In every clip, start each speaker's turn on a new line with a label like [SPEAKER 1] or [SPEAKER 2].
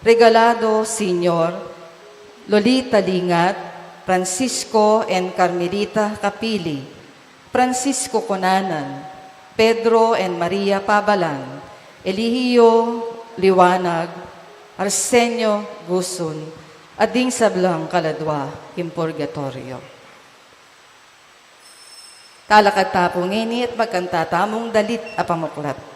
[SPEAKER 1] Regalado Sr., Lolita Lingat, Francisco and Carmelita Capili, Francisco Conanan, Pedro and Maria Pabalan, Eligio Liwanag, Arsenio Gusun, Ading Sablang Kaladwa, Impurgatorio. Talakad tapong ini at magkantatamong dalit apamuklat.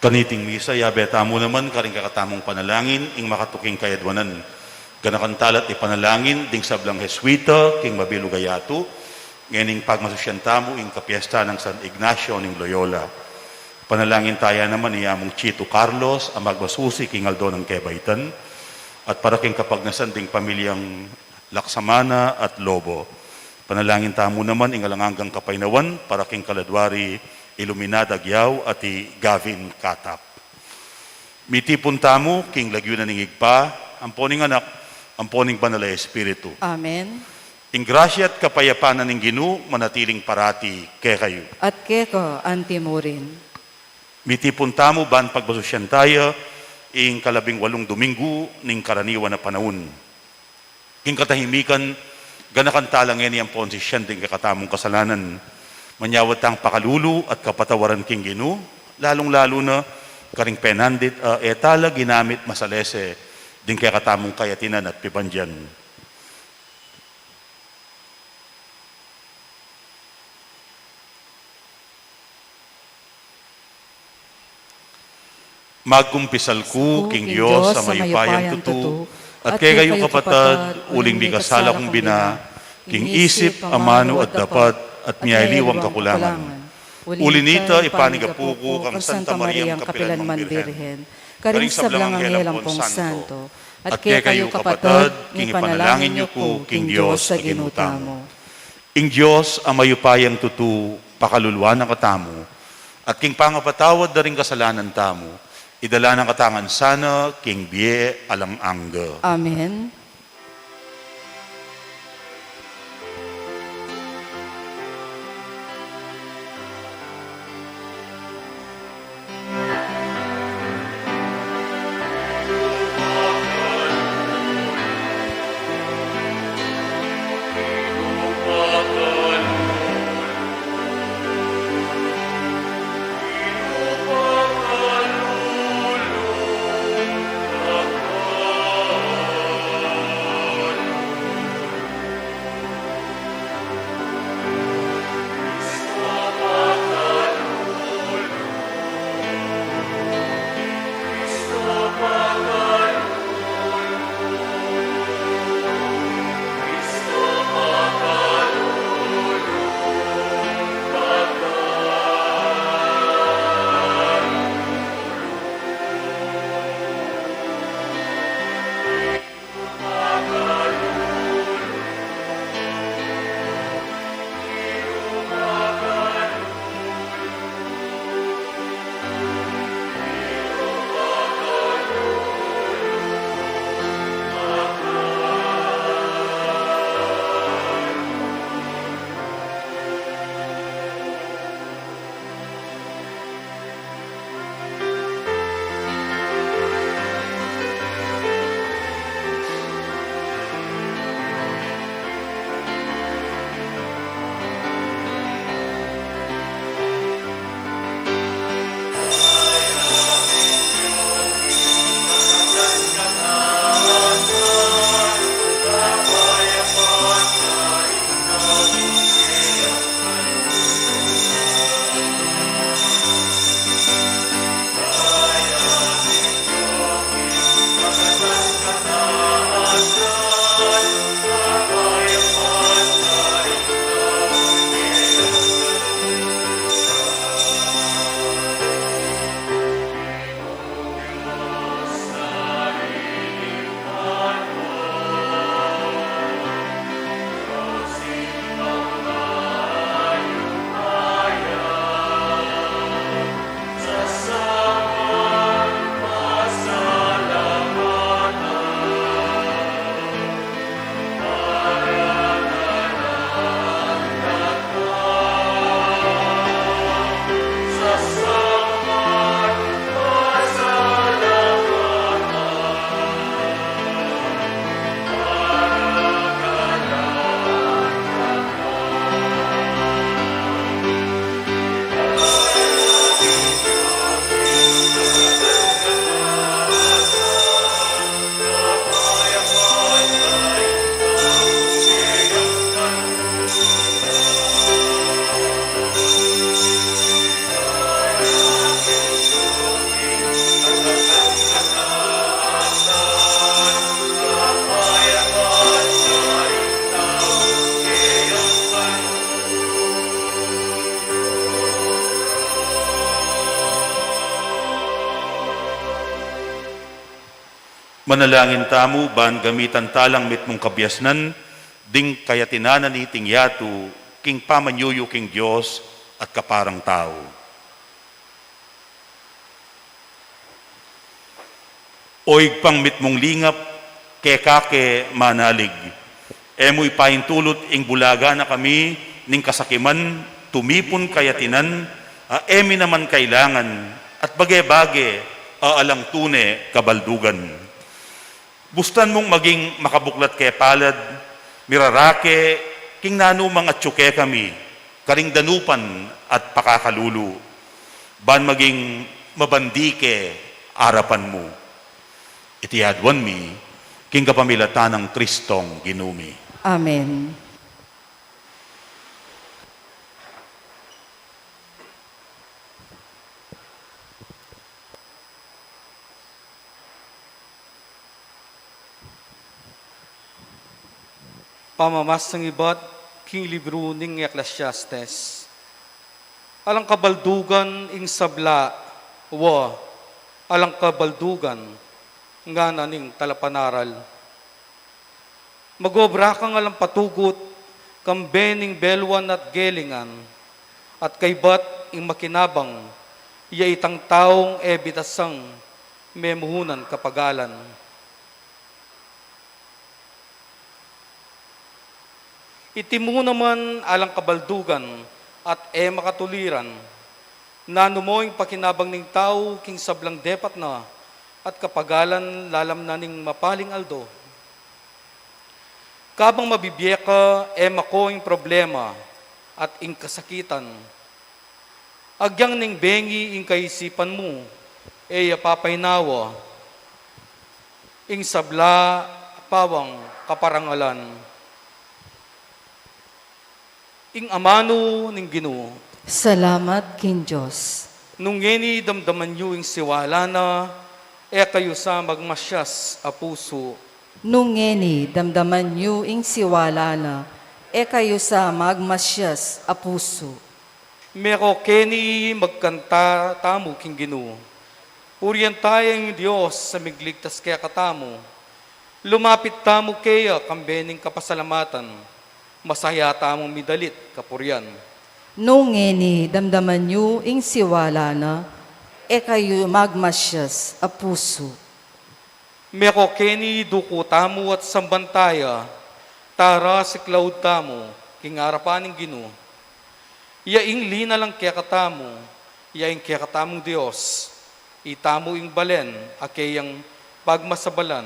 [SPEAKER 2] Kaniting misa, yabeta mo naman, karing kakatamong panalangin, ing makatuking kayadwanan. Ganakantalat ipanalangin, ding sablang Heswita, king Mabilo Gayato, nganing pagmasusyantamo, ing kapiesta ng San Ignacio ng Loyola. Panalangin tayo naman iyamong Chito Carlos, ang magmasusi, king Aldo ng Quebaitan, at para king kapagnasan ding pamilyang Laksamana at Lobo. Panalangin tamo naman, ing alangangang Kapaynawan, para king Kaladwari, Iluminada Gyaw at Gavin Katap. Mitipon tamo, king Lagyunan ng Igpa, amponing anak, amponing banal na Espiritu.
[SPEAKER 1] Amen.
[SPEAKER 2] Ing grasya at kapayapanan ng Ginu, manatiling parati kay kayo.
[SPEAKER 1] At keko antimurin.
[SPEAKER 2] Mitipon tamo, ban pagbasosyan tayo, ing 18 Domingo, ning karaniwan na panahon. King katahimikan, ganakan talang yan ang ponsisyan ding kakatamong kasalanan. Manyawat ang pakalulu at kapatawaran king Ginu, lalong-lalo na karing penandit etala ginamit masalese din kaya katamong kayatinan at pibandyan. Magkumpisal ku, king Diyos, sa mayupayang tutu, at kaya kayo kapatad, uling di kasala kong bina, king isip, amano at dapat, at miyaliwang kakulangan. Ulinita, ipanigapuko, kang Santa Maria, ang kapilanman Birhen, karing sablang anghelang pong santo, at kaya kayo kapatad, king ipanalangin niyo ko, king Diyos, sa ginutamo. Ing Diyos, ang mayupayang tutu, pakaluluwa ng katamo, At king pangapatawad na rin kasalanan tamo, idala ng katangan sana, king biye alang angga.
[SPEAKER 1] Amen.
[SPEAKER 2] Manalangin tamo, ban gamitan talang mit mong kabyasnan, ding kaya tinananiting yatu, king pamanyuyo king Diyos at kaparang tao. Oig pang mit mong lingap, keke manalig. Emo'y paintulot ing bulaga na kami, ning kasakiman, tumipon kayatinan, emi naman kailangan, at bage-bage, aalang tune kabaldugan. Bustan mong maging makabuklat kay palad, mirarake, king nano mga tsuke kami, karing danupan at pakakalulu. Ban maging mabandike, arapan mo. Itiyadwan mi, king kapamilatan ng Kristong ginumi.
[SPEAKER 1] Amen.
[SPEAKER 3] Pamamasang ibat, king libro ning Ecclesiastes. Alang kabaldugan ing sabla, alang kabaldugan, nga naning talapanaral. Magobra kang alang patugot, kambening belwan at gelingan, at kaybat ing makinabang, iya itang taong ebitasang memuhunan kapagalan. Itimu naman alang kabaldugan at makatuliran, na numoing pakinabang ning tao king sablang depat na at kapagalan lalam na ning mapaling aldo. Kabang mabibiyeka makoing problema at ing kasakitan, agyang ning bengi ing kaisipan mo, papaynawa, ing sabla pawang kaparangalan. Ing amano ning Ginoo,
[SPEAKER 1] Salamat kin Diyos.
[SPEAKER 3] nung ngeni damdaman niyo ing siwala na, kayo sa magmasyas a puso.
[SPEAKER 1] Nung ngeni, damdaman niyo ing siwala na, kayo sa magmasyas a puso.
[SPEAKER 3] Meko keni magkanta tamo king Ginoo. Puriyan tayong Diyos sa migligtas kaya katamo. Lumapit tamo kaya kambening kapasalamatan. Masaya tamong midalit kapuryan.
[SPEAKER 1] Nung ngeni, damdaman niyo ing siwala na, kayo magmasyas a puso.
[SPEAKER 3] Meko keni duko tamo at sambantaya. Tara si cloud tamo, king arapaning Ginoo. Iaing lina lang kaya katamo, iaing kaya katamong Diyos. Itamo ing balen, akayang pagmasabalan.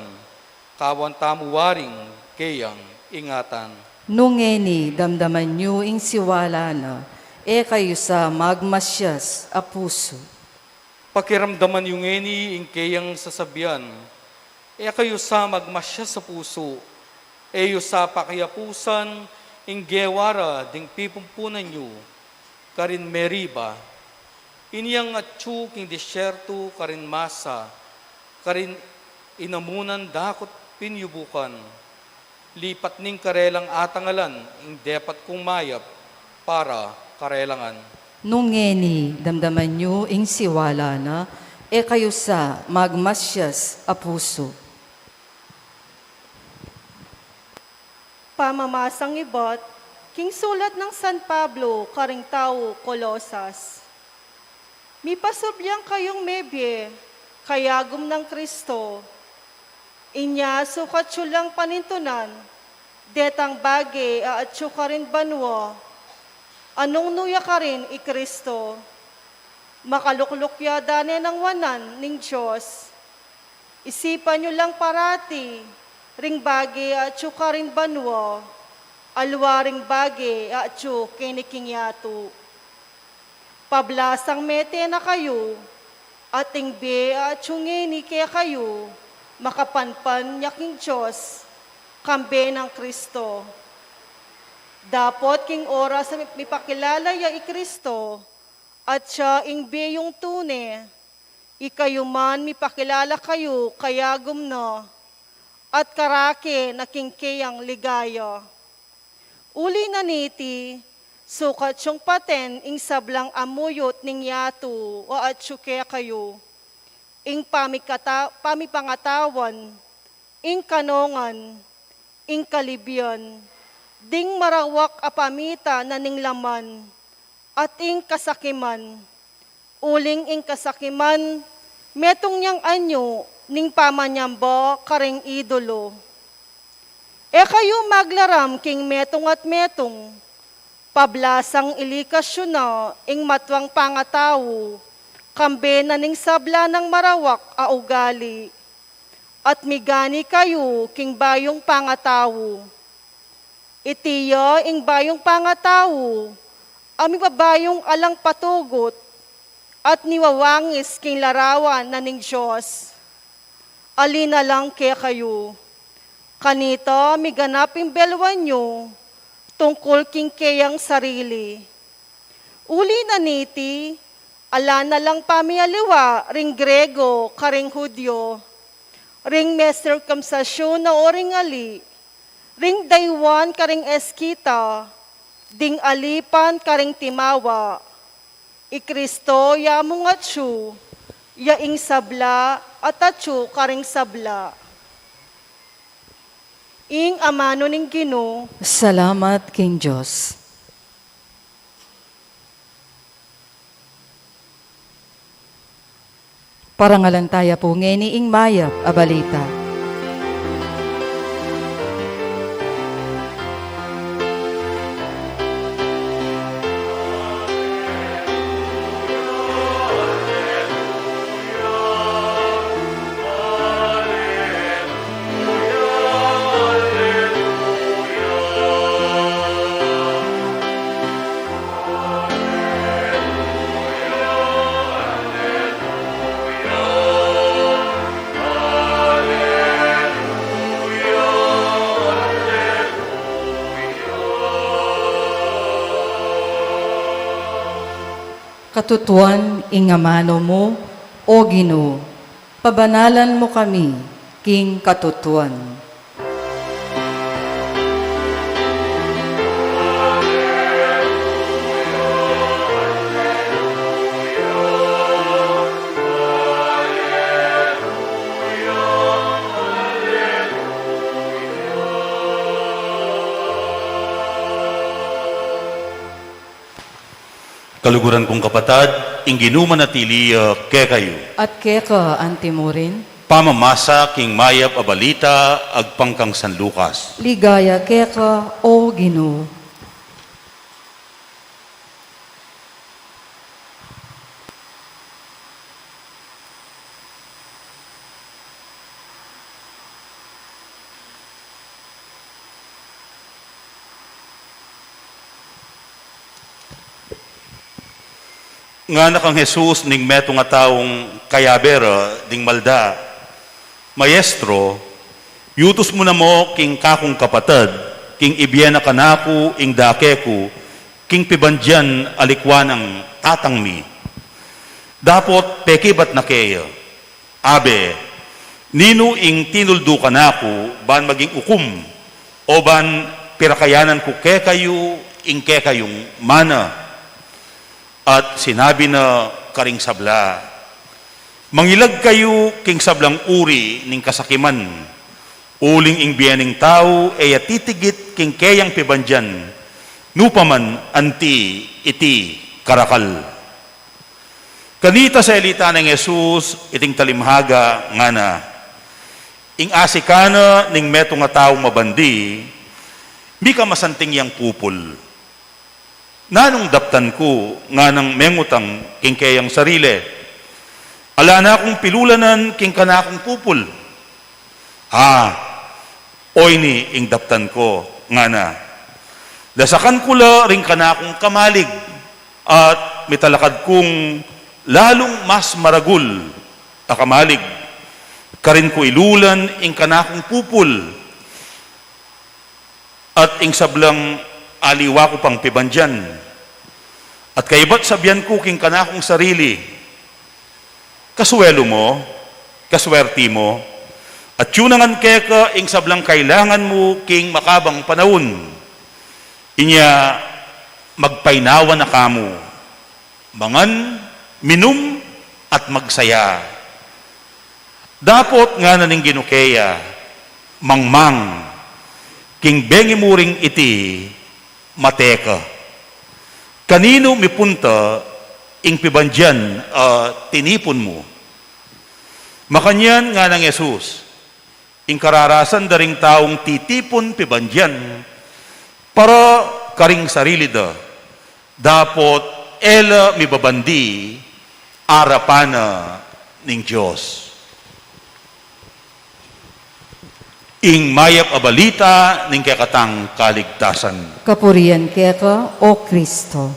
[SPEAKER 3] Kawan tamo waring, kayang ingatan.
[SPEAKER 1] Nung ngeni, damdaman niyo ing siwala na, kayo sa magmasyas a puso.
[SPEAKER 3] Pakiramdaman yung ngeni ing kayang sasabihan, kayo sa magmasya sa puso, eyo sa pakiyapusan, ing gewara ding pipumpunan nyo, karin meriba, inyang atsu king disyerto karin masa, karin inamunan dakot pinyubukan, lipat ning karelang atangalan, ing depat kong mayap, para karelangan.
[SPEAKER 1] Nung ngeni, damdaman niyo ing siwala na, kayo sa magmasyas a puso.
[SPEAKER 4] Pamamasang ibot, king sulat ng San Pablo, karing tao, Kolosas. Mipasubyang kayong mebye, kayagom ng Kristo. Inya sukat syulang panintunan, detang bage aatsu ka rin banwa, anong nuya ka rin i Kristo. Makaluklukya dane ng wanan ning Diyos. Isipan nyo lang parati, ring bage aatsu ka rin banwa, alwa ring bage aatsu kinikingyatu. Pablasang mete na kayo, ating be aatsu ngeni kaya kayo, makapanpan yaking Diyos, kambe ng Kristo. Dapot king oras sa mipakilala ya i Kristo, at siya ing biyong tune, ikayo man mipakilala kayo kayagom na, at karake na kingkeyang ligaya. Uli na niti, sukat siyong paten ing sablang amuyot ning yatu, o at syuke kayo, ing pamipangatawan, ing kanongan, ing kalibyan, ding marawak apamita na ning laman, at ing kasakiman. Uling ing kasakiman, metong niyang anyo, ning pamanyamba karing idolo. Kayo maglaram king metong at metong, pablasang ilikasyon na, ing matwang pangatawo, kambe na ning sabla ng marawak a ugali, at migani kayo king bayong pangatawo. Itiya ing bayong pangatawo, ami babayong alang patugot, at niwawangis king larawan na ning Diyos. Alina lang kaya kayo, kanita miganaping belwan nyo, tungkol king kayang sarili. Uli na niti, ala na lang pamialiwa, ring Grego, karing Hudyo, ring may circumcision na oring ali, ring daywan karing eskita, ding alipan karing timawa, i Kristo ya mong atsu, ya ing sabla at atsu karing sabla. Ing amano ning Ginoo,
[SPEAKER 1] Salamat king Diyos. Parangalantaya po ngeni ing mayap abalita. Katutuan ingamano mo, o Ginoo, pabanalan mo kami, king katutuan.
[SPEAKER 2] Kaluguran kong kapatad, Ginoo manatili kayo.
[SPEAKER 1] At keka antimurin,
[SPEAKER 2] Pamamasa king mayap abalita agpangkang San Lucas.
[SPEAKER 1] ligaya keka, o Ginoo.
[SPEAKER 2] Nga na kang Jesus ning meto nga taong kayabera ding malda. Maestro, yutos mo na mo king kakong kapatid, king ibiyena kanaku ing dakeku, king pibandyan alikwan ang tatang mi. Dapot pekibat na kayo. Abe, nino ing tinuldo kanaku ban maging ukum, o ban pirakayanan ko kekayo ing kekayong mana. At sinabi na karing sabla, mangilag kayo king sablang uri ning kasakiman, uling ing biyaning tao ay titigit king kayang pibandyan, nupaman anti iti karakal. Kanita sa elita ng Jesus, iting talimhaga nga na, ing asikana ning meto nga tao mabandi, mi ka masanting yang pupul. Nanong daptan ko nga ng mengutang king kayang sarili. Ala na akong pilulanan king kanakong pupul. Oy ni ing daptan ko nga na. Dasakan ko la ring kanakong kamalig at mitalakad kong lalong mas maragul a kamalig. Karin ko ilulan ing kanakong pupul at ing sablang aliwa ko pang pibandyan. At kaibat sabyan ko king kanakong sarili. Kasuwelo mo, kaswerti mo, at yunangan keka ing sablang kailangan mo king makabang panahon. Inya magpainawa na kamo. Mangan, minum, at magsaya. Dapot nga na ning ginukeya, mangmang, king bengi muring iti, mateka. Kanino mipunta ing pibandyan tinipon mo. Makanyan nga ng Jesus, ing kararasan daring taong titipon pibandyan para karing sarili da. Dapot ela mibabandi arapana ning Diyos. Ing mayap abalita ning kakatang kaligtasan.
[SPEAKER 1] Kapurian keka, o Kristo.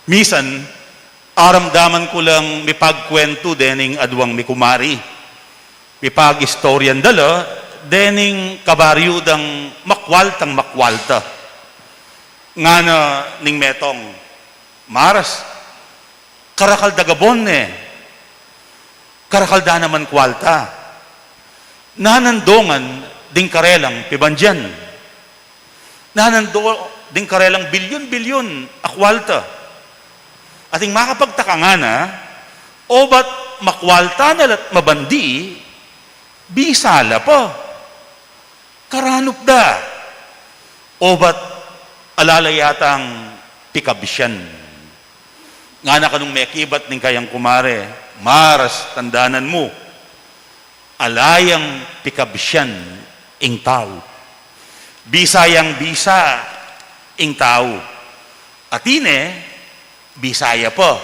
[SPEAKER 2] Misan, aramdaman ko lang mipagkwento dening adwang mikumari. Mipag-istoryan dala dening kabaryo dang makwaltang makwalta. Nga na ning metong maras, karakal dagabon karakal da naman kwalta. Nanandongan ding karelang pibandyan. Nanando ding karelang bilyon-bilyon akwalta. Ating makapagtaka nga na, o ba't makwalta na lat mabandi, bisala pa. Karanop da. O ba't alala yatang pikabisyan? Nga na kanong may akibat ning kayang kumare, maras tandanan mo, alayang pikabisyan ing tao. Bisayang bisa ing tao. Atine, Bisaya pa.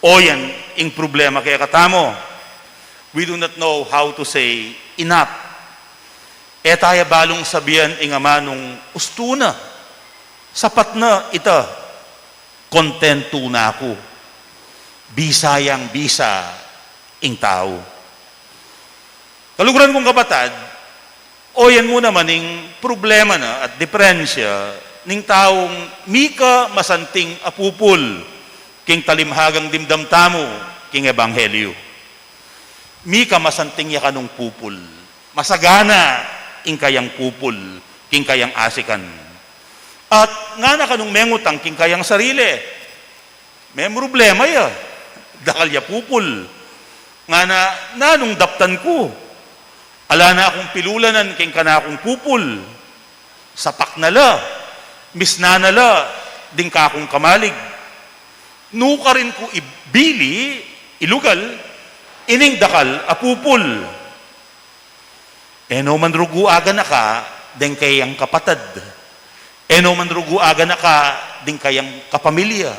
[SPEAKER 2] O yan, ing problema kaya katamo. We do not know how to say enough. E tayo balong sabihan ing ama nung ustuna. Sapat na ita. Kontento na ako. Bisayang bisa ing tao. Kaluguran kong kapatad, o yan mo naman ing problema na at diferensya ning taong mika masanting apupul king talimhagang dimdam tamo king ebanghelyo. Mika masanting ya kanong pupul. Masagana ing kayang pupul king kayang asikan. At nga na kanong mengutang king kayang sarili. May problema ya. Dakal ya pupul. Nga na nanong daptan ko. Ala na akong pilulanan king kana akong pupul. Sapak na la. Misnanala, ding kakong kamalig. Nuka rin ko ibili, ilugal, ining dakal, apupul. Eno man rugu aga na ka, ding kayang kapatad. Eno man rugu aga na ka, ding kayang kapamilya.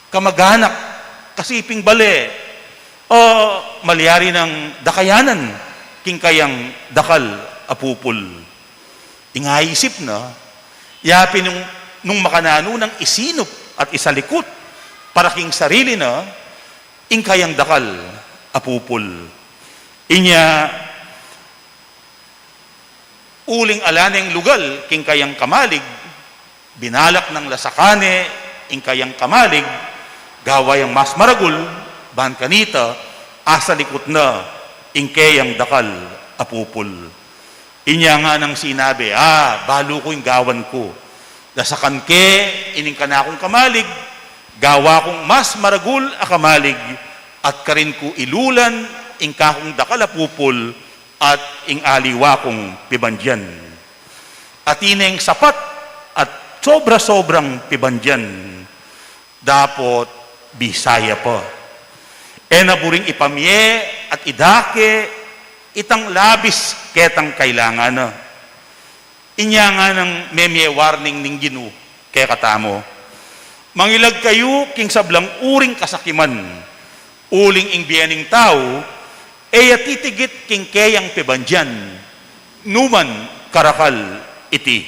[SPEAKER 2] Kamaganak, kasiping bale. O malyari ng dakayanan, king kayang dakal, apupul. Ingaisip na, yapin nung makanano ng isinop at isalikot para king sarili na ing kayang dakal apupul. Inya uling alaneng lugal king kayang kamalig binalak ng lasakane ing kayang kamalig gaway ang mas maragul ban kanita asalikot na ing kayang dakal apupul. Inya nga nang sinabi, balo ko yung gawan ko. Dasakan ke, ining ka na akong kamalig, gawa kong mas maragul a kamalig, at karin ko ilulan, ing kakong dakalapupol, at ing aliwa kong pibandyan. At ineng sapat, at sobra-sobrang pibandyan, dapot Bisaya pa. E naburing ipamye, at idake, itang labis ketang kailangan na. Inya nga ng memye warning ning Ginu kaya katamo. Mangilag kayo king sablang uring kasakiman, uling ing biyaning tao, e titigit king kayang pibandyan, numan karakal iti.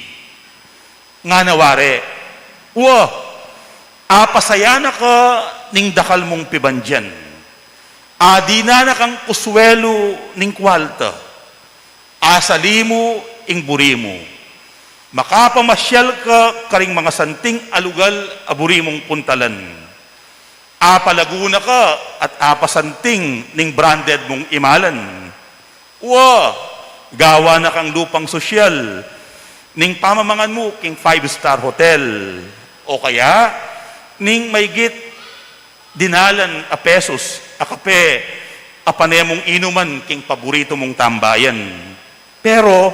[SPEAKER 2] Nga naware, apasayana ka ning dakal mong pibandyan. Di na kang kuswelo ning kwalta. Asali mo ing buri mo. Makapamasyal ka karing mga santing alugal aburi mong puntalan. Apalaguna ka at apasanting ning branded mong imalan. Gawa na kang lupang sosyal ning pamamangan mo king 5-star hotel. O kaya ning maygit dinalan a pesos, a kape, a panemong inuman king paborito mong tambayan. Pero,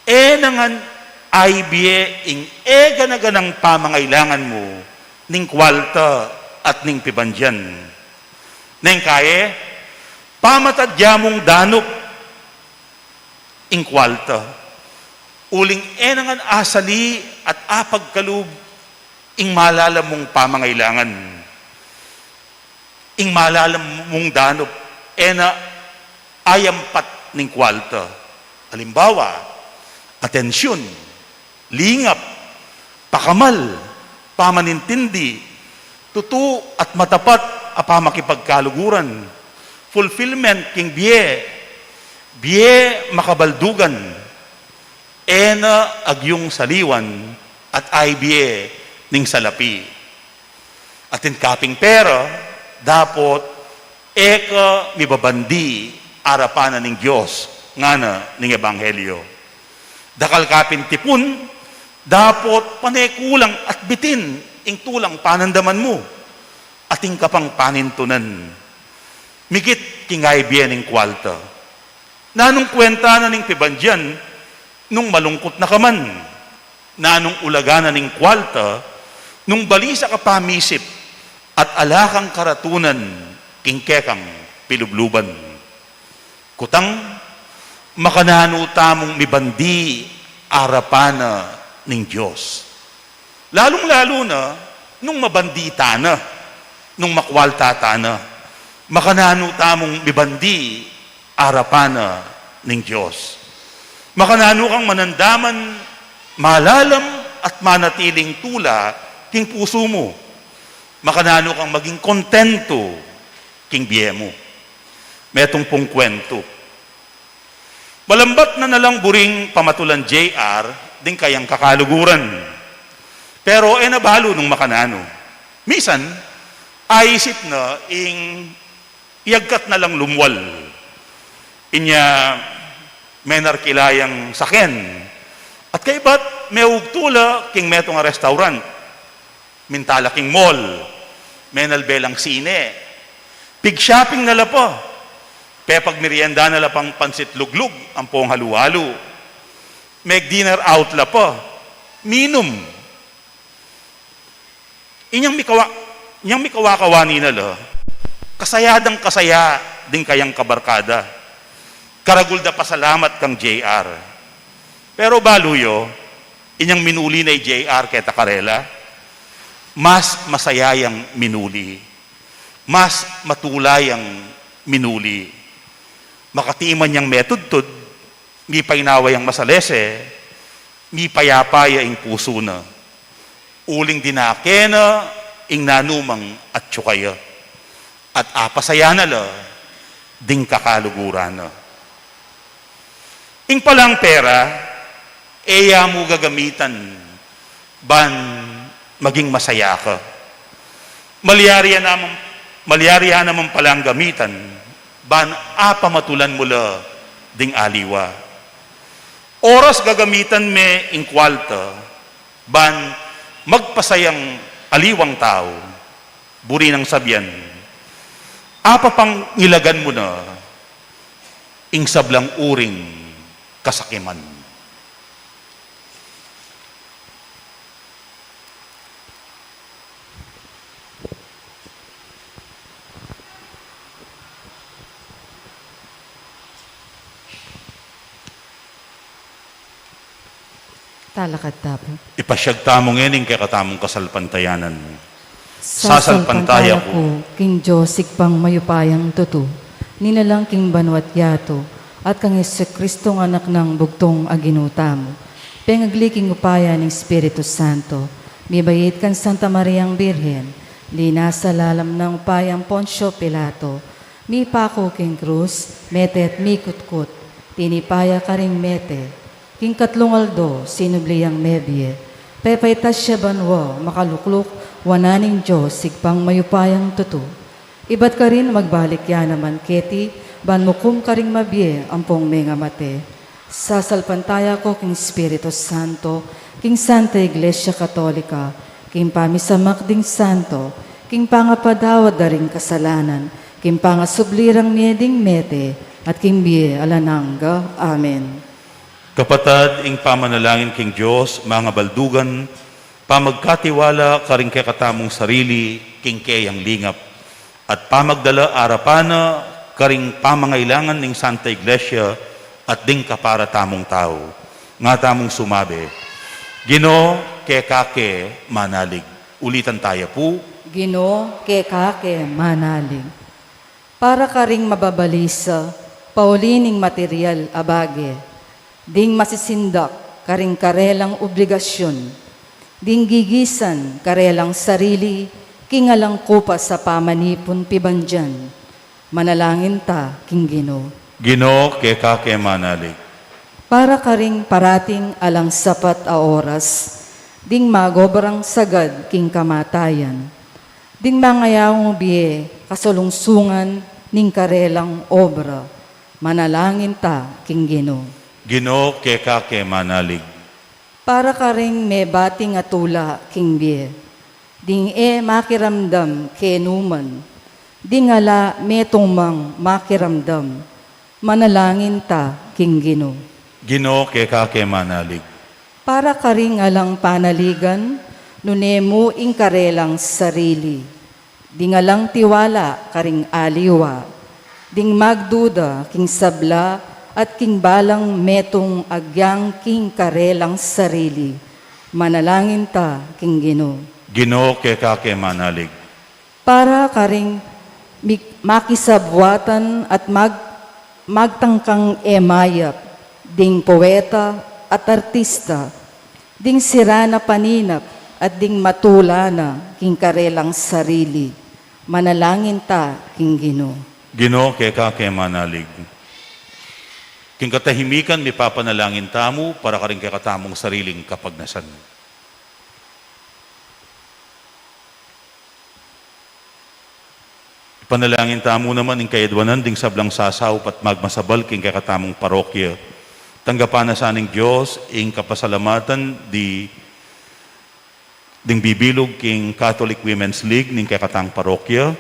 [SPEAKER 2] nangan ay biye ing ganaganang pamangailangan mo ning kwalta at ning pibandyan. Neng kaye, pamatadya mong danop ing kwalta. Uling nangan asali at apagkalub ing malalam mong pamangailangan. Ing malalam mong danop, na ayampat ning kwalta. Halimbawa, atensyon, lingap, pakamal, pamanintindi, tutu at matapat apamakipagkaluguran, fulfillment king biye makabaldugan, na agyong saliwan at ay biye ning salapi. Atin kaping pera, dapot, eka mibabandi arapanan ng Diyos, nga na ning Ebanghelyo. Dakal kapin tipun, dapot panekulang at bitin, ing tulang panandaman mo, ating kapang panintunan. Migit kingay biyen ing kwalta. Nanong kwenta na ning pibandyan, nung malungkot na kaman, na nung ulagana ning kwalta, nung balisa ka pamisip at alakang karatunan, kingkekang pilubluban. Kutang, makanano tamong mibandi arapana ning Diyos. Lalong-lalo na, nung mabandita na, nung makwalta na, makanano tamong mibandi arapana ning Diyos. Makanano kang manandaman, malalam at manatiling tula king puso mo. Makanano kang maging kontento king biye mo. Metong pong kwento. Malambat na nalang buring pamatulan JR, din kayang kakaluguran. Pero nabalo nung makanano. Misan, aisip na iagkat na lang lumwal. Inya menar kilayang saken. At kay ba't may ugtula king metong nga restaurant. Mintala king mall. Menalbelang sine. Pig shopping na la po. Pepag merienda na la pang pansit luglug. Ang pong halu-halu. Meg dinner out la po. Minum. Inyang mikawakawani na la. Kasayadang kasaya din kayang kabarkada. Karagulda pasalamat kang JR. Pero baluyo, inyang minuli na JR kay Takarela, mas masayayang minuli. Mas matulayang minuli. Makatiman niyang metudtud, mi painaway ang masalese, mi payapaya ing puso na. Uling dinakena, ing nanumang at tsukaya. At apasaya na la, ding kakaluguran na. Ing palang pera, eya mo gagamitan, ban maging masaya ka. Malyariya naman palang gamitan, ban apamatulan mula ding aliwa. Oras gagamitan me ing kwalta, ban magpasayang aliwang tao, buri ng sabyan. Apa pang ilagan mo na, ing sablang uring kasakiman.
[SPEAKER 1] Talakad tapo.
[SPEAKER 2] Ipasyag tamong ening kay katamong kasalpantayanan.
[SPEAKER 1] Sasalpantaya ko, King Josig pang mayupayang tutu, ninalang King Banwat Yato, at kang Kristo ng anak ng bugtong aginuta mo. Pengagli upaya ng Espiritu Santo, mibayit kan Santa Mariang Birhen, linasa lalam ng upayang Poncio Pilato, mi pako King Cruz, mete at mi kutkut, tinipaya ka ring mete, King Katlungaldo, sinubliyang mebye, pepaitas siya banwa, makalukluk, wananing Diyos, sigpang mayupayang tutu. Iba't ka rin magbalik yan naman, Keti, ban mukum ka ring mabye, ampong menga mate. Sasalpantaya ko, King Espiritu Santo, King Santa Iglesia Katolika, King Pamisamak ding Santo, King Pangapadawad da ring kasalanan, King Pangasublirang mieding mete, at King Bie alananga. Amen.
[SPEAKER 2] Kapatad, ing pamanalangin king Diyos, mga baldugan, pamagkatiwala karing kay katamong sarili, king kayang lingap, at pamagdala arapana, karing pamangailangan ning Santa Iglesia, at ding kapara tamong tao, nga tamong sumabi, Gino, kekake, manalig. Ulitan tayo po.
[SPEAKER 1] Gino, kekake, manalig. Para ka ring mababalisa, paulining material abage, ding masisindak, karing karelang obligasyon, ding gigisan, karelang sarili, kingalang kupa sa pamanipon pibandyan, manalangin ta, King Gino.
[SPEAKER 2] Gino, kekake, manalig.
[SPEAKER 1] Para ka ring parating alang sapat a oras, ding magobrang sagad king kamatayan, ding mangayawang biye, kasulungsungan, ning karelang obra, manalangin ta, King Gino.
[SPEAKER 2] Gino, kekake, manalig.
[SPEAKER 1] Para ka ring may bating atula, King Bie, ding makiramdam kenuman, ding ala metong makiramdam, manalangin ta, King Gino.
[SPEAKER 2] Gino, kekake, manalig.
[SPEAKER 1] Para karing alang panaligan, nunemo ing karelang sarili. Dingalang tiwala karing aliwa. Ding magduda king sabla at king balang metong agyang king karelang sarili. Manalangin ta king Ginoo.
[SPEAKER 2] Ginoo kekake manalig.
[SPEAKER 1] Para karing makisabwatan at magtangkang emayap, ding poeta at artista, ding sirana paninap at ding matulana king karelang sarili. Manalangin ta king Ginoo.
[SPEAKER 2] Ginoo kekake manalig. King katahimikan mi papanalangin tamo para karing kakatamong sariling kapagnasan. Panalangin tamo naman ing kayadwanan ding sablang sasaw at magmasabal king kakatamong parokya. Tanggapan na sa aning Diyos ing kapasalamatan ding bibilog king Catholic Women's League ning kakatang parokya,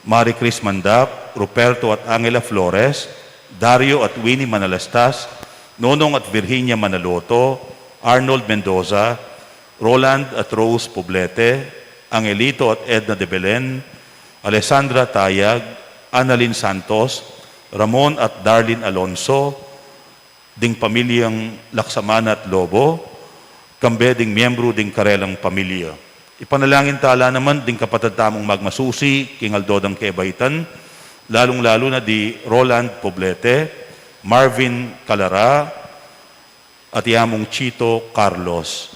[SPEAKER 2] Marie Chris Mandap, Ruperto at Angela Flores, Dario at Winnie Manalastas, Nonong at Virginia Manaloto, Arnold Mendoza, Roland at Rose Poblete, Angelito at Edna de Belen, Alessandra Tayag, Annalyn Santos, Ramon at Darlene Alonso, ding pamilyang Laksamana at Lobo, kambe ding miyembro ding karelang pamilya. Ipanalangin tala naman ding kapatid tamong magmasusi, king Aldodang Kebaitan, lalong-lalo na di Roland Poblete, Marvin Calara, at yamong Chito Carlos.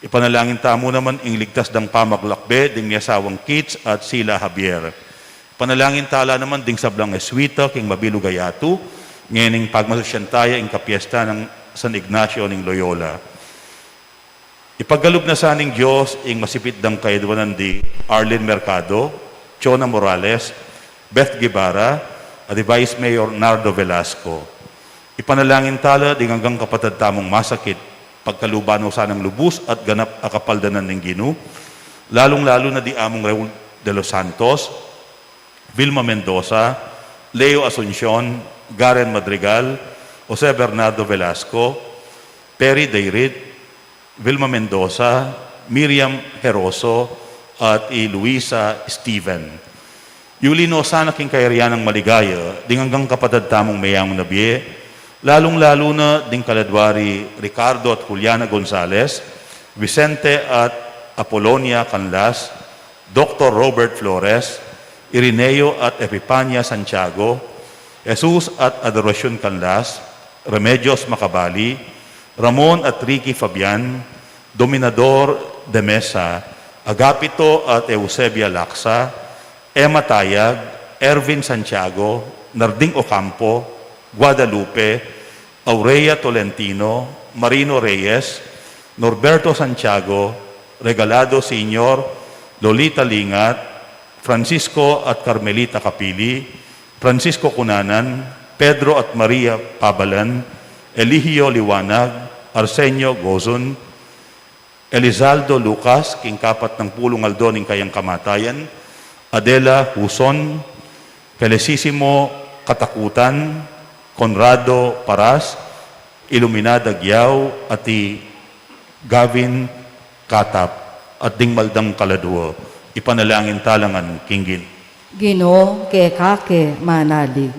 [SPEAKER 2] Ipanalangin tamo naman ing ligtas dang pamaglakbe ding miyasawang Kits at Sila Javier. Panalangin tala naman ding sablang Eswita king Mabilo Gayatu, ngening pagmasusyantaya ing kapiesta ng San Ignacio ning Loyola. Ipaggalub na sa aning Diyos ing masipit dang kaidwanan di Arlene Mercado, Chona Morales, Beth Guevara, at Vice Mayor Nardo Velasco. Ipanalangin tala ding hanggang kapatid tamong masakit pagkalubano sanang lubus at ganap akapaldanan ng Ginoo, lalong-lalo na di among Raul de los Santos, Vilma Mendoza, Leo Asuncion, Garen Madrigal, Jose Bernardo Velasco, Perry Dayrit, Vilma Mendoza, Miriam Heroso, at Luisa Steven. Yulino sana king kayarian ng maligaya, ding hanggang kapatid tamong mayamong nabiye, lalong-lalo na ding kaladwari Ricardo at Juliana Gonzalez, Vicente at Apolonia Canlas, Dr. Robert Flores, Irineo at Epipania Santiago, Jesus at Adoracion Canlas, Remedios Macabali, Ramon at Ricky Fabian, Dominador de Mesa, Agapito at Eusebia Laksa, Emma Tayag, Ervin Santiago, Narding Ocampo, Guadalupe, Aurea Tolentino, Marino Reyes, Norberto Santiago, Regalado Senior, Lolita Lingat, Francisco at Carmelita Capili, Francisco Cunanan, Pedro at Maria Pabalan, Eligio Liwanag, Arsenio Gozon, Elizaldo Lucas, king kapat ng pulong aldo ning kayang kamatayan, Adela Huson, Felicissimo Katakutan, Conrado Paras, Iluminada Giao, at Gavin Katap, at ding Maldang Kaladua. Ipanalangin talangan kinggin.
[SPEAKER 1] Ginoo kekake manalig.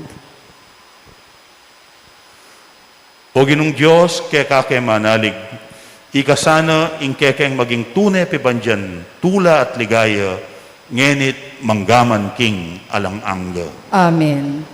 [SPEAKER 2] O Ginong Diyos, kekake manalig, ikasana ing kekeng maging tunay pibandyan, tula at ligaya, ngenit manggaman king alang-angga.
[SPEAKER 1] Amen.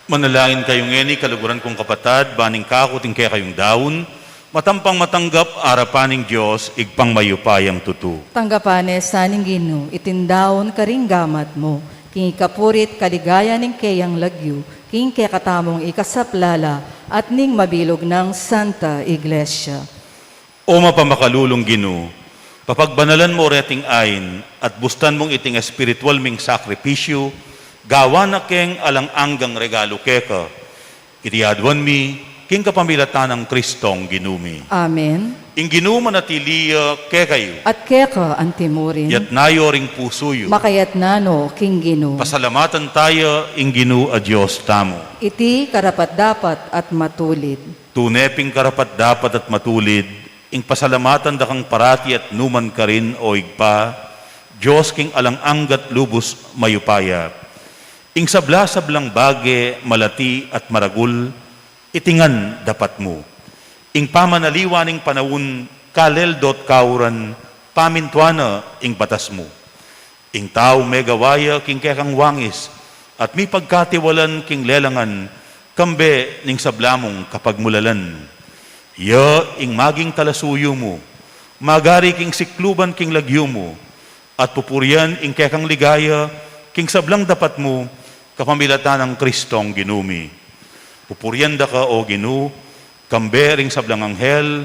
[SPEAKER 2] Manalangin kayong ngeni, kaluguran kong kapatad, baning kakuting kaya kayong daon, matampang matanggap arapaning Diyos, igpang mayupayang tutu.
[SPEAKER 1] Tanggapane saning Ginoo, itindawon karing gamat mo, king ikapurit kaligaya ning kayang lagyo, king kaya katamong ikasaplala, at ning mabilog ng Santa Iglesia.
[SPEAKER 2] O mapamakalulong Ginoo, papagbanalan mo reting ain, at bustan mong iting espiritual ming sakripisyo, gawa na keng alang-anggang regalo keka, itiadwan mi, king kapamilatan ng Kristong ginumi.
[SPEAKER 1] Amen.
[SPEAKER 2] Ing ginuma na tiliya kekayo,
[SPEAKER 1] At keka ang timurin,
[SPEAKER 2] yat nayo ring pusoyo,
[SPEAKER 1] makayat nano king Ginoo.
[SPEAKER 2] pasalamatan tayo, ing ginu a Diyos tamo.
[SPEAKER 1] Iti karapat-dapat at matulid.
[SPEAKER 2] Tuneping karapat dapat at matulid, ing pasalamatan da kang parati at numan ka rin o igpa, Diyos king alang-anggat lubos mayupaya. Ing sabla-sablang bage, malati at maragul, itingan dapat mo. Ing pamanaliwaning panawun, kaleldot kauran, pamintuana ing batas mo. Ing tao megawaya king kekang wangis, at mi pagkatiwalan king lelangan, kambe ning sablamong kapagmulalan. Ya ing maging talasuyo mo, magari king sikluban king lagyo mo, at pupuryan ing kekang ligaya, king sablang dapat mo, kapamilatan ng Kristong ginumi. Pupuryan da ka o ginu, kambering sablang anghel,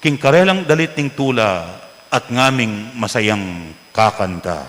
[SPEAKER 2] king karelang dalit ning tula, at ngaming masayang kakanta.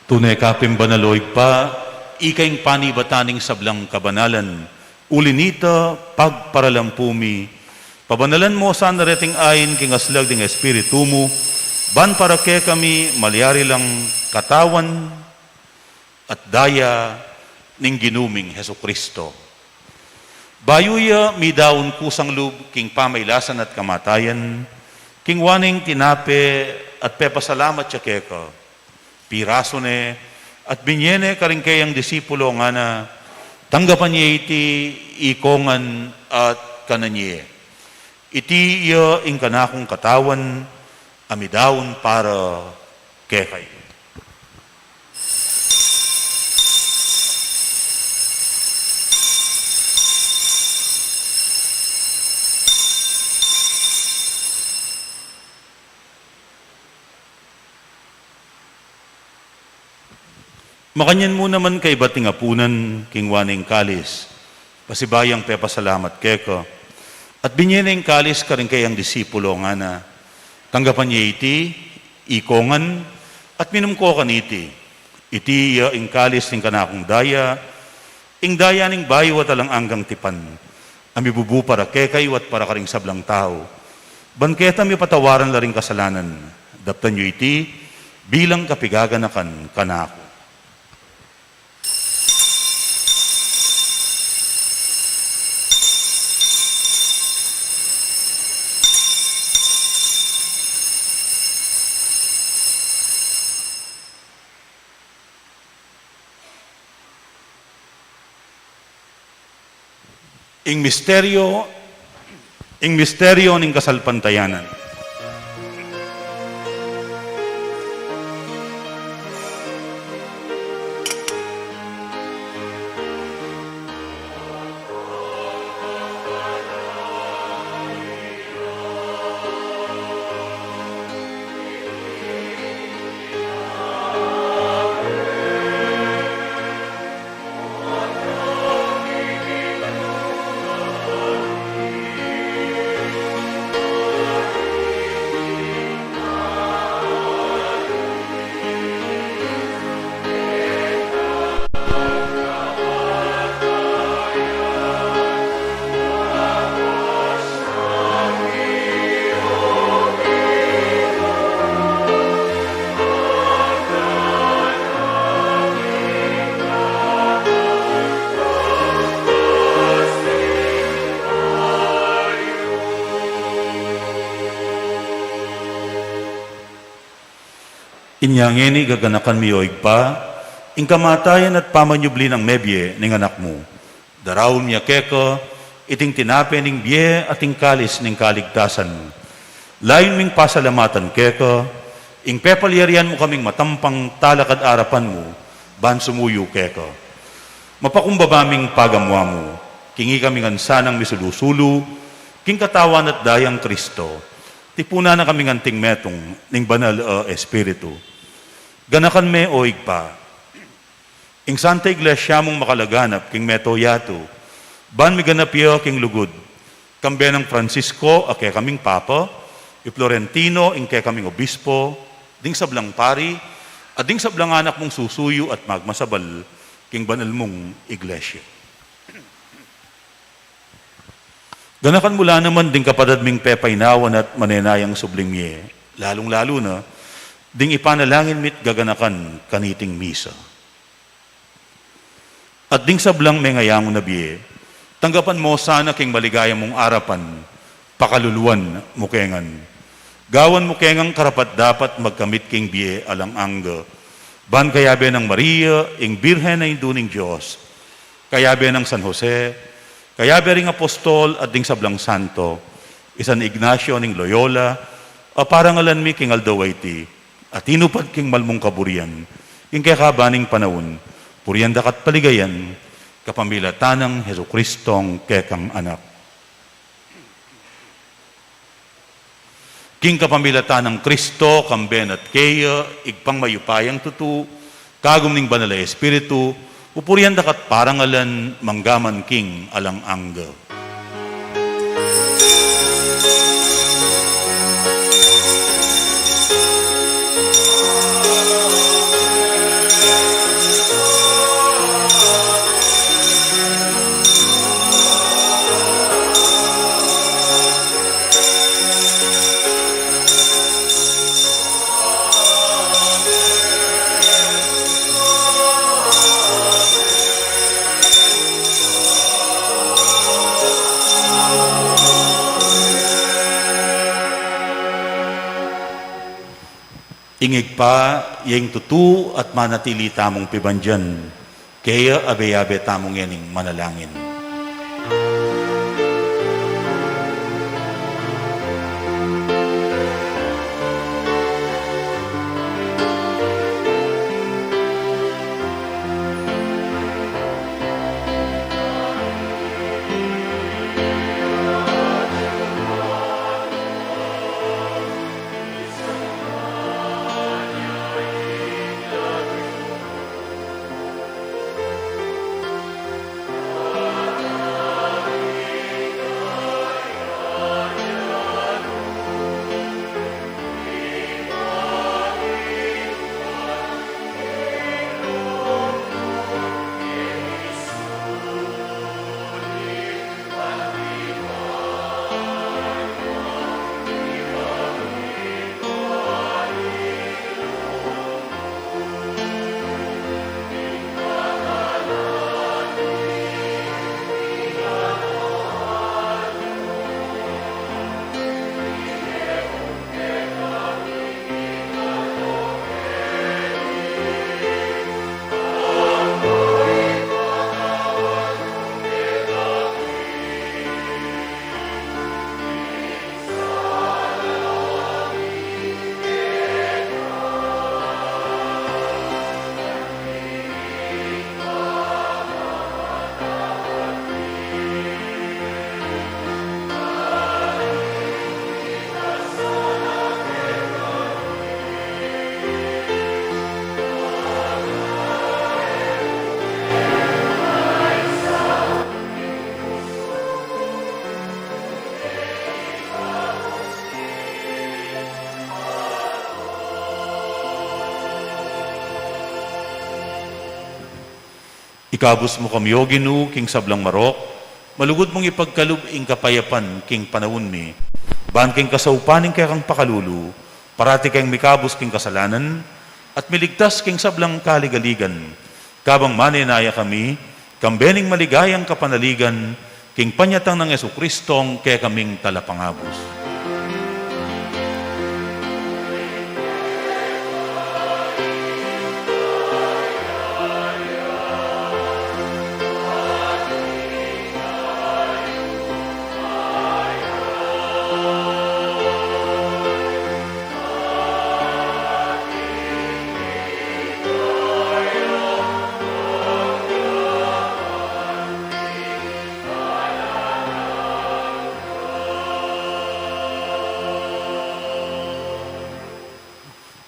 [SPEAKER 2] Tunay kapim banaloy pa, ikaing panibataning sablang kabanalan, ulinita pagparalampumi, pabanalan mo sa nareting ayin king aslag ding espiritu mo, ban para ke kami malyari lang katawan at daya ning ginuming Heso Kristo. Bayuya mi daon kusang lub king pamaylasan at kamatayan, king waning tinape at pepasalamat siya keka. Piraso ne at binyene karing kayang disipulo nga na tanggapan niya iti ikongan at kananye. Iti iya ing kanakong katawan amidawon para kekay. Makanyan mo naman kay bating apunan, king waning kalis, pasibayang pepasalamat keko, at binyeneng kalis ka rin kayang disipulo nga na, tanggapan niya iti, ikongan, at minumko kaniti, iti ing kalis ning kanakong daya, ing daya ning bayo at alang anggang tipan, ami bubu para kekay at para karing sablang tao, banketa mi patawaran la ring kasalanan, daptan niyo iti, bilang kapigaganakan kanako. Ing misteryo ning kasalpantayanan. Nyangeni gaganakan mi oig pa, ing kamatayan at pamanyubli ng mebye ning anak mo. Darawon niya keko, iting tinape ning biye at ing kalis ning kaligtasan mo. Lain ming pasalamatan keko, ing pepalyarian mo kaming matampang talakad arapan mo, ban sumuyo keko. Mapakumbabaming pagamwa mo, kingi kaming ansanang misulusulu, king katawan at dayang Kristo, tipuna na kaming anting metong ning banal Espiritu. Ganakan me oig pa, ing Santa Iglesia mong makalaganap king meto yato, ban mi ganapyo king lugod, kambe ng Francisco ake kaming Papa, i Florentino ing ke kaming Obispo, ding sablang pari, at ding sablang anak mong susuyo at magmasabal, king banal mong Iglesia. Ganakan mula naman ding kapadad ming pepaynawan at manenayang sublimye, lalong-lalo na, ding ipanalangin mit gaganakan kaniting misa. At ding sablang may ngayang nabiye, tanggapan mo sana king maligaya mong arapan, pakaluluan mukengan. Gawan mukengang karapat dapat magkamit king biye alang angga. Ban kayabe ng Maria, ing Birhen na induning Diyos. Kayabe ng San Jose, kayabe ring Apostol at ding sablang Santo, San Ignacio ning Loyola, parangalan mi king Aldawaiti, at inupad king malmong kaburian, ing kakabaning panahon, puriyan dakat paligayan, kapamilatan ng Heso Kristong kekang anak. King kapamilatan ng Kristo, kamben at keya, igpang mayupayang tutu, kagum ning banal na Espiritu, upuriyan dakat parangalan, manggaman king alang angga. Ingig pa, yung tutu at manatili tamong pibandyan, kaya abe-abe tamong yaning manalangin. Ikabus mo kami, O Ginoo, king sablang marok, malugod mong ipagkalub ing kapayapan king panahon mi, ban king kasaupaning kaya kang pakalulu, parati kayong mikabus king kasalanan, at miligtas king sablang kaligaligan, kabang maninaya kami, kambening maligayang kapanaligan, king panyatang ng Yesu Kristong kaya kaming talapangabos.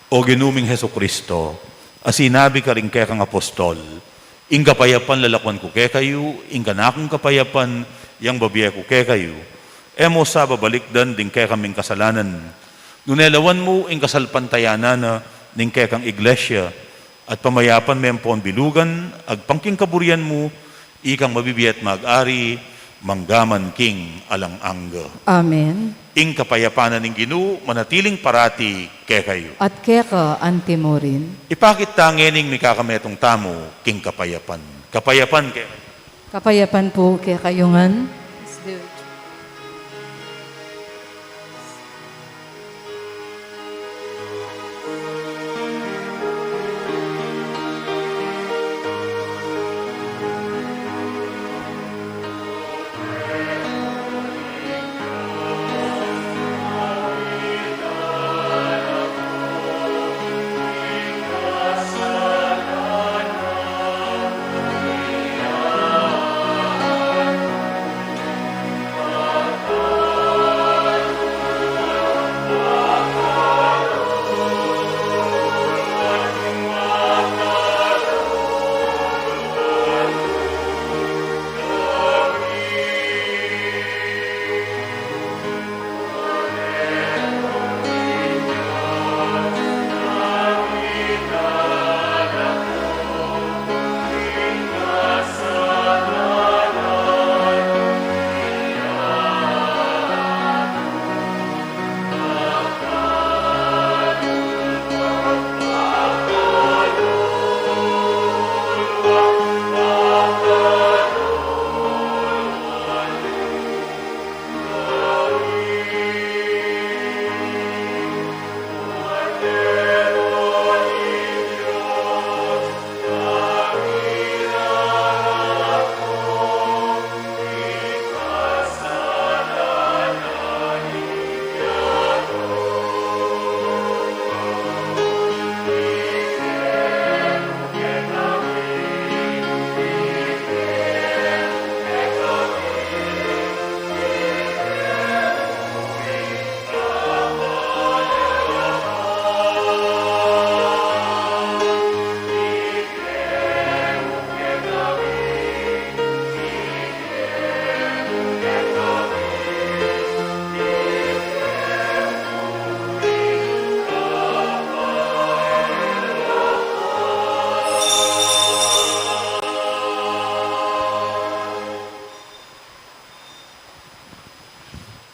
[SPEAKER 2] O ginuming Heso Kristo, asinabi ka rin kaya kang apostol, ing kapayapan lalakwan ko kaya kayo, ing kanakong kapayapan, yang babiya ko kaya kayo, emo sa babalikdan, ding kaya kaming kasalanan. Nunelawan mo, ing kasalpantayanan ning kaya kang iglesia, at pamayapan mempon bilugan, agpangking kaburian mo, ikang mabibiyat mag-ari, manggaman king alang-angga.
[SPEAKER 1] Amen.
[SPEAKER 2] Ing kapayapanan ng Ginoo manatiling parati kay kayo.
[SPEAKER 1] At keka antimo rin.
[SPEAKER 2] Ipakit tangening mi kakametong tamo king kapayapan. Kapayapan kay
[SPEAKER 1] Kapayapan po kaya kayungan.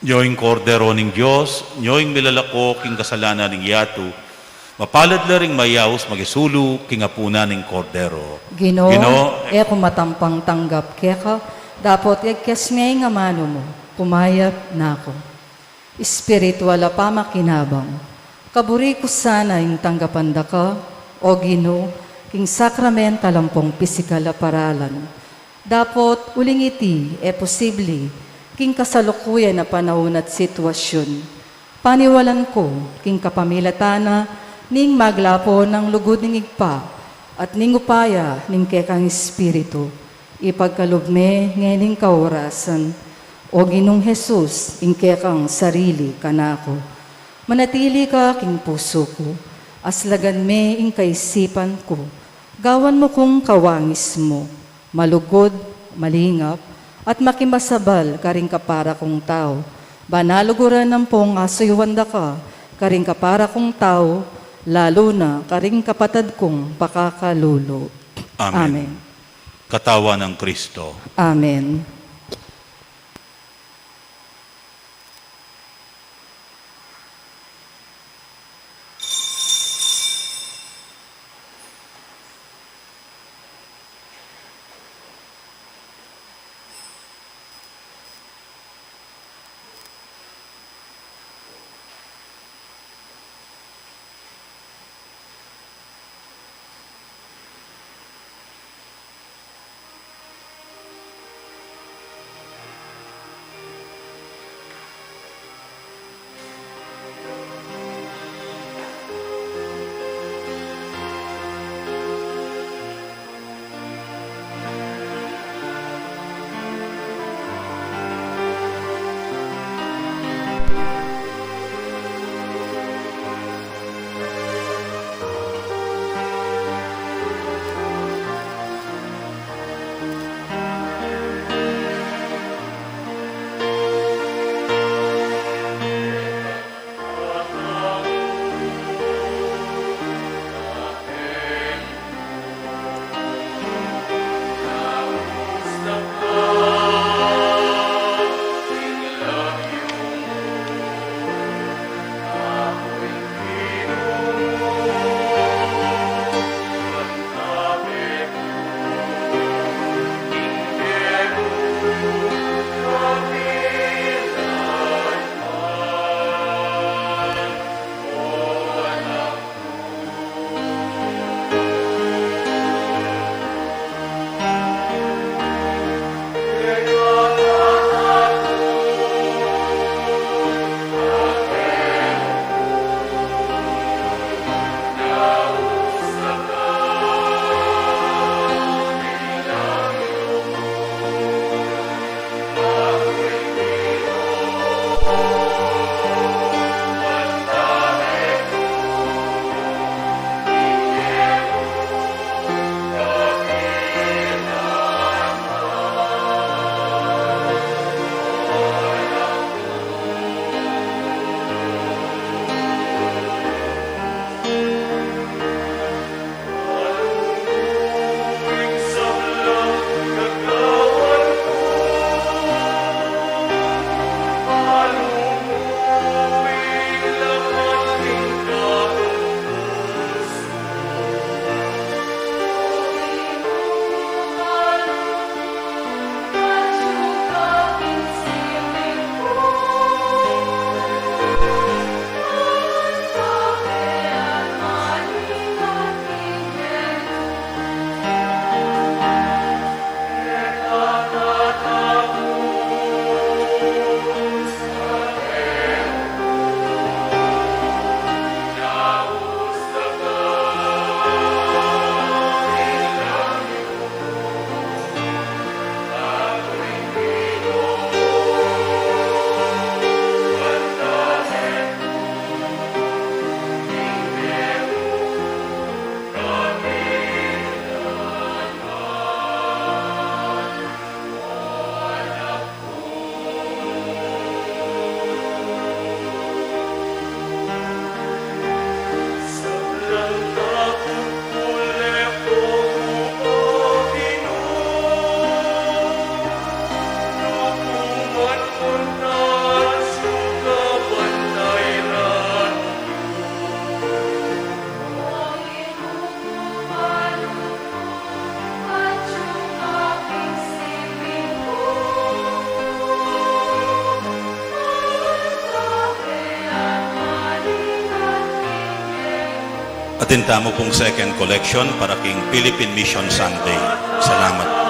[SPEAKER 2] Nyoing kordero ning Diyos, nyoing milalako king kasalanan ning yatu, mapalad la ring mayaos magisulu king apuna ning kordero.
[SPEAKER 1] Ginoo,
[SPEAKER 2] Ginoo,
[SPEAKER 1] e kumatampang tanggap keka, dapat ikes ngay nga mano mo, pumayap na ako. Espiritual pa makinabang, kaburi ko sana yung tanggapan da ka, o Ginoo, king sakramenta lampong pisikal na paralan. Dapat uling iti, posible, king kasalukuyan na panahon at sitwasyon. Paniwalan ko, king kapamilatana, ning maglapo ng lugod ning igpa, at ning upaya ning kekang espiritu, ipagkalubme ngayon kaorasan, o Ginong Jesus, ing kekang sarili kanako. Manatili ka king puso ko, aslagan me ing kaisipan ko, gawan mo kong kawangis mo, malugod, malingap, at makimasabal karing kapara kong tao. Banaluguran ng pong asuyuwanda ka, karing kapara kong tao, lalo na karing kapatad kong pakakalulo.
[SPEAKER 2] Amen.
[SPEAKER 1] Amen.
[SPEAKER 2] Katawan ng Kristo.
[SPEAKER 1] Amen.
[SPEAKER 2] Atin tamo pong second collection para king Philippine Mission Sunday. Salamat.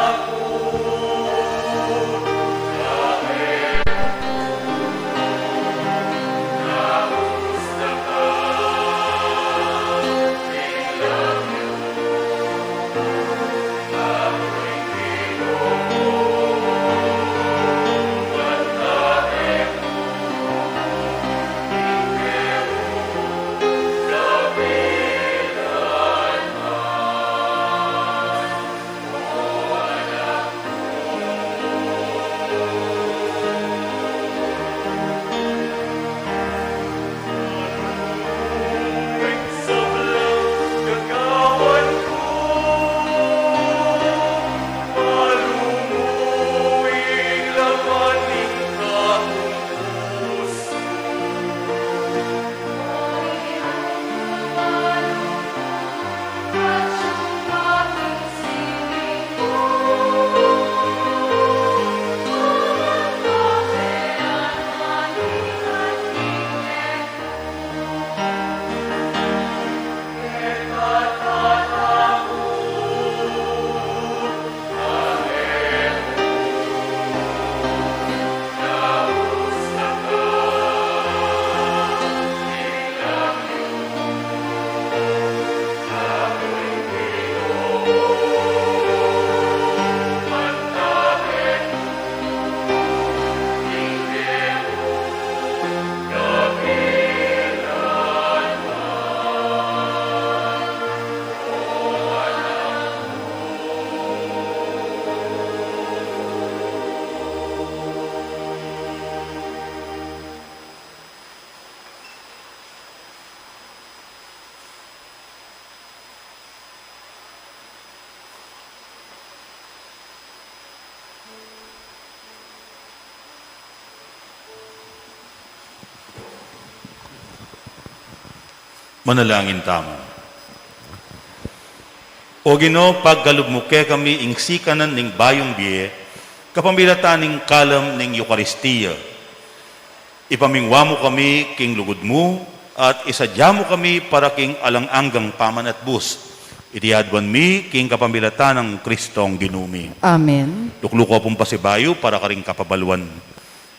[SPEAKER 2] Manalangin tamo. O Ginoo, paggalugmuke kami ing sikanan ning bayong biye, kapamilatan ning kalam ning Eucharistia. Ipamingwa mo kami king lugod mo, at isadya mo kami para king alang-anggang paman at bus. Itiadwan mi king kapamilatan ng Kristong ginumi.
[SPEAKER 1] Amen.
[SPEAKER 2] Tukluko pong pasibayo para karing kapabalwan.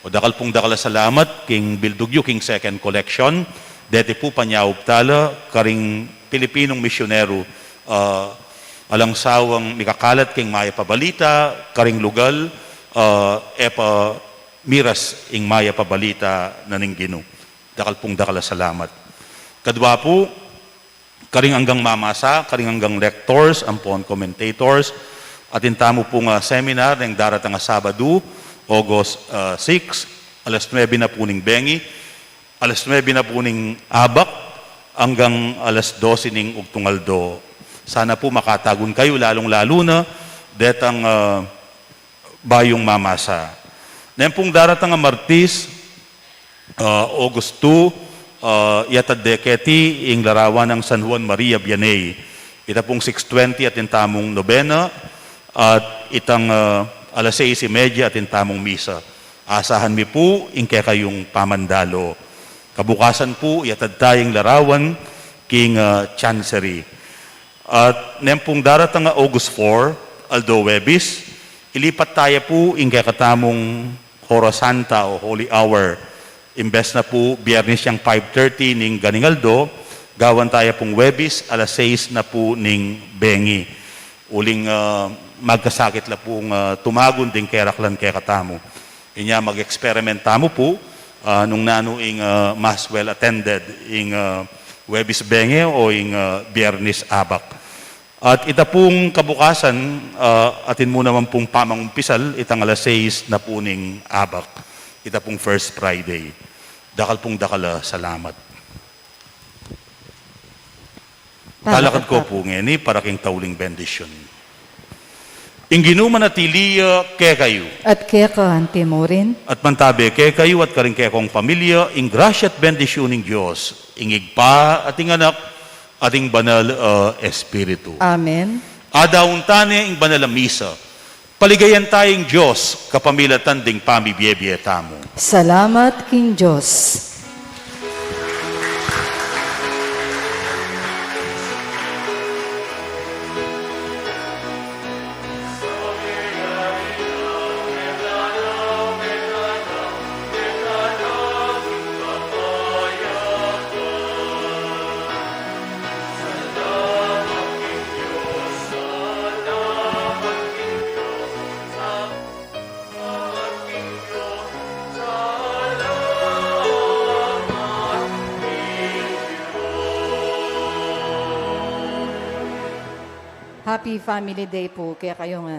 [SPEAKER 2] O dakal pong dakala salamat king Bildugyo king second collection. Dete po panyaw tala karing Pilipinong misyonero alang sawang mikakalat king maya pabalita, karing lugal, epa miras ing maya pabalita na ning Ginoo. Dakal pong dakala salamat. Kadwa po, karing hanggang mamasa, karing hanggang lectors, ampon commentators, atin tamo pong seminar ng daratang Sabado, August 6, alas 9 na po ning Bengi, alas 9 na po ning Abak, hanggang alas 12 ning Ugtungaldo. Sana po makatagon kayo, lalong-lalo na, detang bayong mamasa. Ngayon pong daratang Martis, August 2, yatad deketi, ing larawan ng San Juan Maria Vianney. Ita pong 6:20 at tamong nobena, at itang alas 6:30 at tamong misa. Asahan mi po, ing kayong pamandalo. Kabukasan po, yatad tayong larawan, king Chancery. At ngayon pong daratang August 4, Aldo Webis, ilipat tayo po, ing katamong Hora Santa o Holy Hour. Imbes na po, Biyernes yung 5:30 ning Ganingaldo, gawan tayo pong Webis, alas 6 na po ning Bengi. Uling magkasakit la pong tumagon ding keraklan kaya katamo. Inya mag-experiment tamo po, nung nano ing mas well attended ing Webis Bengi o ing Biyernes Abak. At ita pong kabukasan, atin mo naman pong pamangumpisal, itang alas 6 na po ning Abak. Ita pong First Friday. Dakal pong dakala, salamat. Talakad ko po ngeni para king tauling bendisyon. Ing ginuman at iliya ke kayo.
[SPEAKER 1] At kaya kahante mo rin.
[SPEAKER 2] At mantabi ke kayo at karing ke kong pamilya, ing grasya at bendisyon ng Diyos. Ing igpa ating anak, ating banal espiritu.
[SPEAKER 1] Amen.
[SPEAKER 2] Adaun tane ing banal misa. Paligayan tayong Diyos, kapamilatan ding pamibiyebye tamo.
[SPEAKER 1] Salamat King Diyos. Happy Family Day po kaya kayo nga.